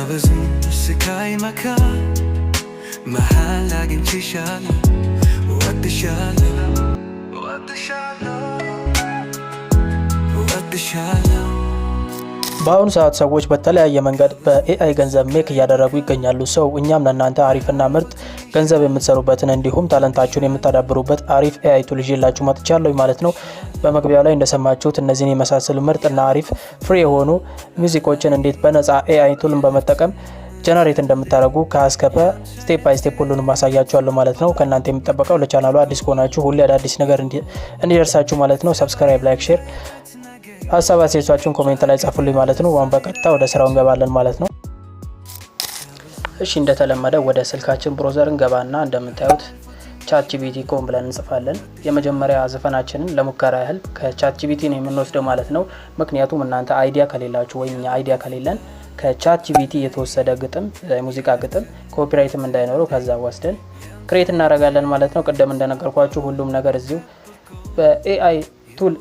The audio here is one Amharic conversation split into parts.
በብዙ ስቃይ መካከል መሃል አግኝቼሻለሁ እወድሻለሁ እወድሻለሁ። በአሁኑ ሰዓት ሰዎች በተለያየ መንገድ በኤአይ ገንዘብ ሜክ እያደረጉ ይገኛሉ። ሰው እኛም ለእናንተ አሪፍና ምርጥ ገንዘብ የምትሰሩበትን እንዲሁም ታለንታችሁን የምታዳብሩበት አሪፍ ኤአይ ቱል ይዤላችሁ መጥቻለሁ ማለት ነው። በመግቢያው ላይ እንደሰማችሁት እነዚህን የመሳሰሉ ምርጥና አሪፍ ፍሪ የሆኑ ሙዚቆችን እንዴት በነፃ ኤአይ ቱልን በመጠቀም ጀነሬት እንደምታደርጉ ከአስከፈ ስቴፕ ባይ ስቴፕ ሁሉንም ማሳያችኋለሁ ማለት ነው። ከእናንተ የሚጠበቀው ለቻናሉ አዲስ ከሆናችሁ ሁሌ አዳዲስ ነገር እንዲደርሳችሁ ማለት ነው ሰብስክራይብ፣ ላይክ፣ ሼር ሀሳብ አስተያየታችሁን ኮሜንት ላይ ጻፉልኝ ማለት ነው። አሁን በቀጥታ ወደ ስራው እንገባለን ማለት ነው። እሺ እንደተለመደው ወደ ስልካችን ብሮዘር እንገባና እንደምታዩት ChatGPT.com ብለን እንጽፋለን። የመጀመሪያ ዘፈናችንን ለሙከራ ያህል ከChatGPT ነው የምንወስደው ማለት ነው። ምክንያቱም እናንተ አይዲያ ከሌላችሁ ወይም እኛ አይዲያ ከሌለን ከChatGPT የተወሰደ ግጥም ሙዚቃ ግጥም ኮፒራይትም እንዳይኖረው ከዛ ወስደን ክሬት እናደርጋለን ማለት ነው። ቀደም እንደነገርኳችሁ ሁሉም ነገር እዚሁ በኤአይ ቱል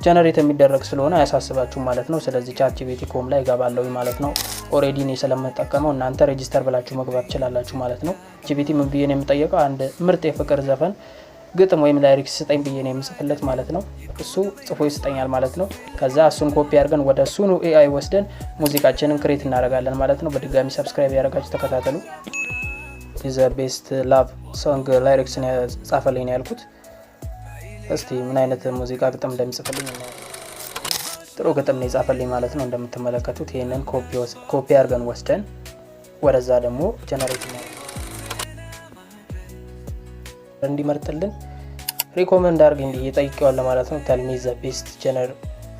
ጀነሬት የሚደረግ ስለሆነ አያሳስባችሁ ማለት ነው። ስለዚህ ChatGPT.com ላይ ገባለሁ ማለት ነው። ኦሬዲ ነው ስለምጠቀመው እናንተ ሬጂስተር ብላችሁ መግባት ትችላላችሁ ማለት ነው። GPT ምን ብዬ ነው የምጠየቀው? አንድ ምርጥ የፍቅር ዘፈን ግጥም ወይም ላይሪክስ ስጠኝ ብዬ ነው የምጽፍለት ማለት ነው። እሱ ጽፎ ይስጠኛል ማለት ነው። ከዛ እሱን ኮፒ አድርገን ወደ ሱኑ ኤአይ ወስደን ሙዚቃችንን ክሬት እናደርጋለን ማለት ነው። በድጋሚ ሰብስክራይብ ያደረጋችሁ ተከታተሉ። ዘ ቤስት ላቭ ሶንግ ላይሪክስ ነው ጻፈልኝ ነው ያልኩት። እስቲ ምን አይነት ሙዚቃ ግጥም እንደሚጽፍልኝ ነው። ጥሩ ግጥም ነው የጻፈልኝ ማለት ነው። እንደምትመለከቱት ይሄንን ኮፒ አድርገን ወስደን ወደዛ ደግሞ ጀነሬት እንዲመርጥልን ሪኮመንድ አድርገኝ ብዬ ጠይቀዋለሁ ማለት ነው። ቴል ሚ ዘ ቤስት ጀነር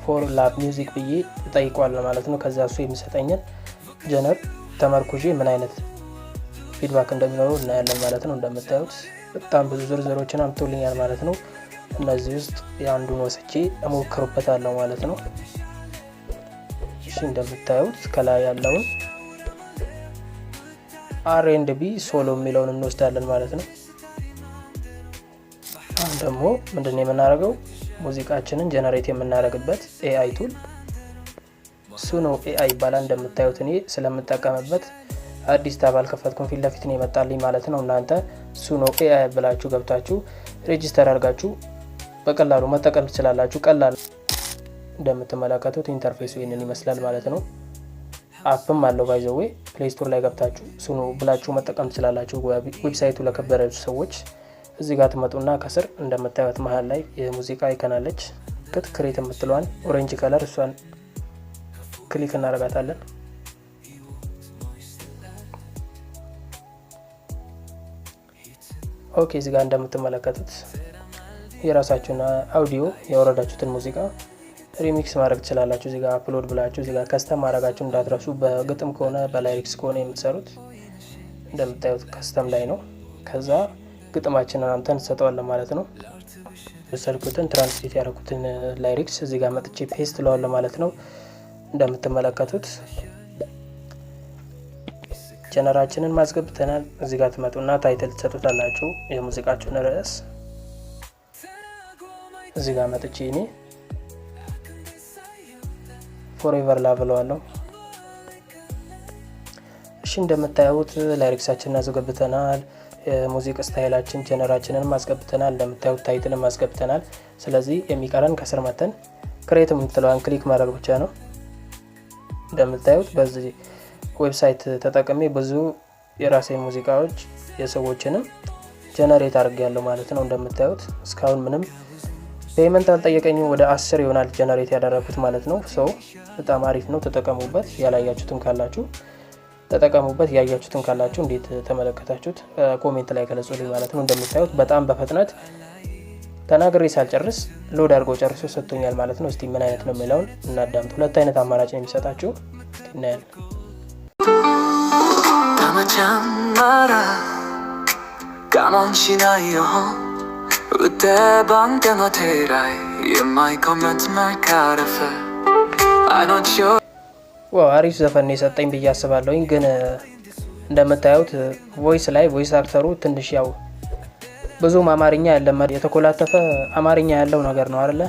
ፎር ላቭ ሚውዚክ ብዬ ጠይቀዋለሁ ማለት ነው። ከዛ እሱ የሚሰጠኝን ጀነር ተመርኩዤ ምን አይነት ፊድባክ እንደሚኖረው እናያለን ማለት ነው። እንደምታዩት በጣም ብዙ ዝርዝሮችን አምጥቶልኛል ማለት ነው። እነዚህ ውስጥ የአንዱን ወስጄ እሞክርበታለሁ ማለት ነው። እሺ እንደምታዩት ከላይ ያለውን R&B ሶሎ የሚለውን እንወስዳለን ማለት ነው። አሁን ደግሞ ምንድነው የምናደርገው? ሙዚቃችንን ጀነሬት የምናደርግበት ኤአይ ቱል ሱኖ ኤአይ ይባላል። እንደምታዩት እኔ ስለምጠቀምበት አዲስ ታብ አልከፈትኩም፣ ፊት ለፊት ነው የመጣልኝ ማለት ነው። እናንተ ሱኖ ኤአይ ብላችሁ ገብታችሁ ሬጂስተር አድርጋችሁ በቀላሉ መጠቀም ትችላላችሁ። ቀላል እንደምትመለከቱት ኢንተርፌሱ ይሄንን ይመስላል ማለት ነው። አፕም አለው ባይ ዘ ዌይ ፕሌይ ስቶር ላይ ገብታችሁ ሱኖ ብላችሁ መጠቀም ትችላላችሁ። ዌብሳይቱ ለከበራችሁ ሰዎች እዚህ ጋር ትመጡና ከስር እንደምታዩት መሃል ላይ የሙዚቃ አይከን አለች። ክሬት የምትለዋን ኦሬንጅ ከለር እሷን ክሊክ እናደርጋታለን። ኦኬ እዚህ ጋር እንደምትመለከቱት የራሳችሁን አውዲዮ ያወረዳችሁትን ሙዚቃ ሪሚክስ ማድረግ ትችላላችሁ። እዚህ ጋር አፕሎድ ብላችሁ እዚህ ጋር ከስተም ማድረጋችሁ እንዳትረሱ። በግጥም ከሆነ በላይሪክስ ከሆነ የምትሰሩት እንደምታዩት ከስተም ላይ ነው። ከዛ ግጥማችንን አምተን እንሰጠዋለን ማለት ነው። በሰርኩትን ትራንስሌት ያደረኩትን ላይሪክስ እዚህ ጋር መጥቼ ፔስት ለዋለሁ ማለት ነው። እንደምትመለከቱት ጀነራችንን ማስገብተናል። እዚህ ጋር ትመጡና ታይትል ትሰጡታላችሁ የሙዚቃችሁን ርዕስ። እዚህ ጋር መጥቼ እኔ ፎሬቨር ላቭ ለዋለሁ። እሺ እንደምታዩት ላይሪክሳችንን አስገብተናል። ሙዚቃ ስታይላችን ጀነራችንን ማስገብተናል። እንደምታዩት ታይትልን ማስገብተናል። ስለዚህ የሚቀረን ከስር መተን ክሬት የምትለዋን ክሊክ ማድረግ ብቻ ነው። እንደምታዩት በዚህ ዌብሳይት ተጠቅሜ ብዙ የራሴን ሙዚቃዎች የሰዎችንም ጀነሬት አድርጌያለሁ ማለት ነው። እንደምታዩት እስካሁን ምንም ፔመንት አልጠየቀኝም። ወደ 10 ይሆናል ጀነሬት ያደረኩት ማለት ነው። ሰው በጣም አሪፍ ነው፣ ተጠቀሙበት። ያላያችሁትም ካላችሁ ተጠቀሙበት፣ ያያችሁትም ካላችሁ እንዴት ተመለከታችሁት ኮሜንት ላይ ገለጹልኝ ማለት ነው። እንደምታዩት በጣም በፍጥነት ተናግሬ ሳልጨርስ ሎድ አድርጎ ጨርሶ ሰጥቶኛል ማለት ነው። እስቲ ምን አይነት ነው የሚለውን እናዳምጥ። ሁለት አይነት አማራጭ ነው የሚሰጣችሁ እናያለን። ዋው አሪፍ ዘፈን ነው የሰጠኝ ብዬ አስባለሁኝ። ግን እንደምታዩት ቮይስ ላይ ቮይስ አክተሩ ትንሽ ያው ብዙም አማርኛ ያለመደ የተኮላተፈ አማርኛ ያለው ነገር ነው አይደለ?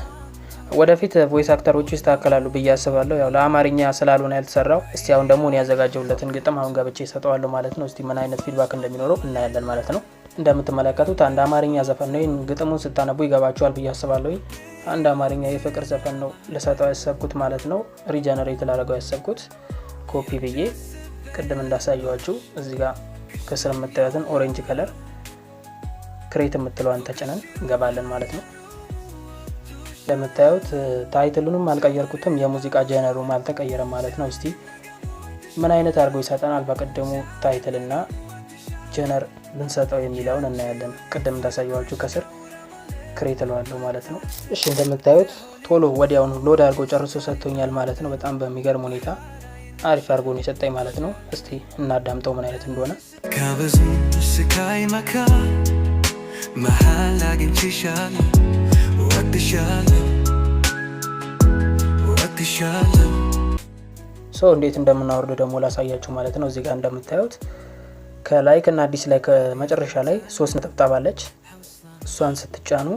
ወደፊት ቮይስ አክተሮቹ ይስተካከላሉ ብዬ አስባለሁ። ያው ለአማርኛ ስላልሆነ ያልተሰራው። እስቲ አሁን ደግሞ እኔ ያዘጋጀሁለትን ግጥም አሁን ገብቼ እሰጠዋለሁ ማለት ነው። እስቲ ምን አይነት ፊድባክ እንደሚኖረው እናያለን ማለት ነው። እንደምትመለከቱት አንድ አማርኛ ዘፈን ነው። ይሄን ግጥሙን ስታነቡ ይገባችኋል ብዬ አስባለሁ። አንድ አማርኛ የፍቅር ዘፈን ነው ልሰጠው ያሰብኩት ማለት ነው። ሪጀነሬት ላደርገው ያሰብኩት ኮፒ ብዬ ቅድም እንዳሳየዋችሁ እዚህ ጋር ከስር የምታዩትን ኦሬንጅ ከለር ክሬት የምትለዋን ተጭነን እንገባለን ማለት ነው። እንደምታዩት ታይትሉንም አልቀየርኩትም፣ የሙዚቃ ጀነሩም አልተቀየረም ማለት ነው። እስቲ ምን አይነት አድርጎ ይሰጠናል በቀደሙ ታይትልና ጀነር ብንሰጠው የሚለውን እናያለን። ቅድም እንዳሳየዋችሁ ከስር ክሬት እለዋለሁ ማለት ነው። እሺ እንደምታዩት ቶሎ ወዲያውኑ ሎድ አድርጎ ጨርሶ ሰጥቶኛል ማለት ነው። በጣም በሚገርም ሁኔታ አሪፍ አድርጎ ነው የሰጠኝ ማለት ነው። እስቲ እናዳምጠው ምን አይነት እንደሆነ። ከብዙ ስቃይ መካከል መሃል አግኝቼሻለሁ፣ ወድሻለሁ ወድሻለሁ። እንዴት እንደምናወርድ ደግሞ ላሳያችሁ ማለት ነው። እዚህ ጋር እንደምታዩት ከላይክ እና ዲስላይክ መጨረሻ ላይ 3 ነጥብ አለች። እሷን ስትጫኑ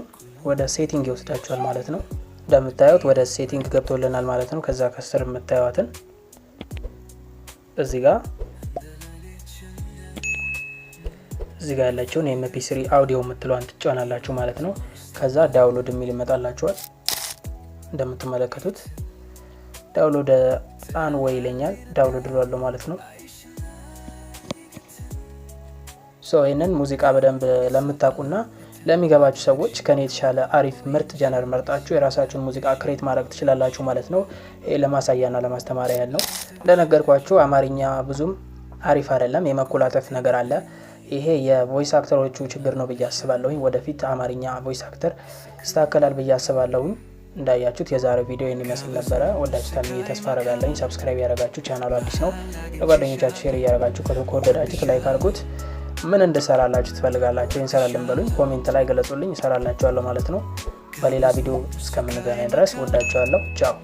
ወደ ሴቲንግ ይወስዳችኋል ማለት ነው። እንደምታዩት ወደ ሴቲንግ ገብቶልናል ማለት ነው። ከዛ ከስር የምታዩትን እዚህ ጋር ያለችውን የኤምፒ3 አውዲዮ የምትለዋን ትጫናላችሁ ማለት ነው። ከዛ ዳውንሎድ የሚል ይመጣላችኋል። እንደምትመለከቱት ዳውንሎድ አን ወይ ይለኛል። ዳውንሎድ ብሏለሁ ማለት ነው። ይህንን ሙዚቃ በደንብ ለምታውቁና ለሚገባችሁ ሰዎች ከኔ የተሻለ አሪፍ ምርጥ ጀነር መርጣችሁ የራሳችሁን ሙዚቃ ክሬት ማድረግ ትችላላችሁ ማለት ነው። ይሄ ለማሳያና ለማስተማሪያ ያህል ነው። እንደነገርኳችሁ አማርኛ ብዙም አሪፍ አይደለም፣ የመኮላተፍ ነገር አለ። ይሄ የቮይስ አክተሮቹ ችግር ነው ብዬ አስባለሁ። ወደፊት አማርኛ ቮይስ አክተር ይስተካከላል ብዬ አስባለሁ። እንዳያችሁት የዛሬው ቪዲዮ ይህን ይመስል ነበረ። ወዳችሁታል ተስፋ አደርጋለሁ። ሰብስክራይብ ያደረጋችሁ ቻናሉ አዲስ ነው፣ ለጓደኞቻችሁ ሼር እያደረጋችሁ ከወደዳችሁት ላይክ አድርጉት። ምን እንድሰራላችሁ ትፈልጋላችሁ እንሰራለን በሉኝ፣ ኮሜንት ላይ ገለጹልኝ፣ እሰራላችኋለሁ ማለት ነው። በሌላ ቪዲዮ እስከምንገናኝ ድረስ ወዳችኋለሁ። ቻው።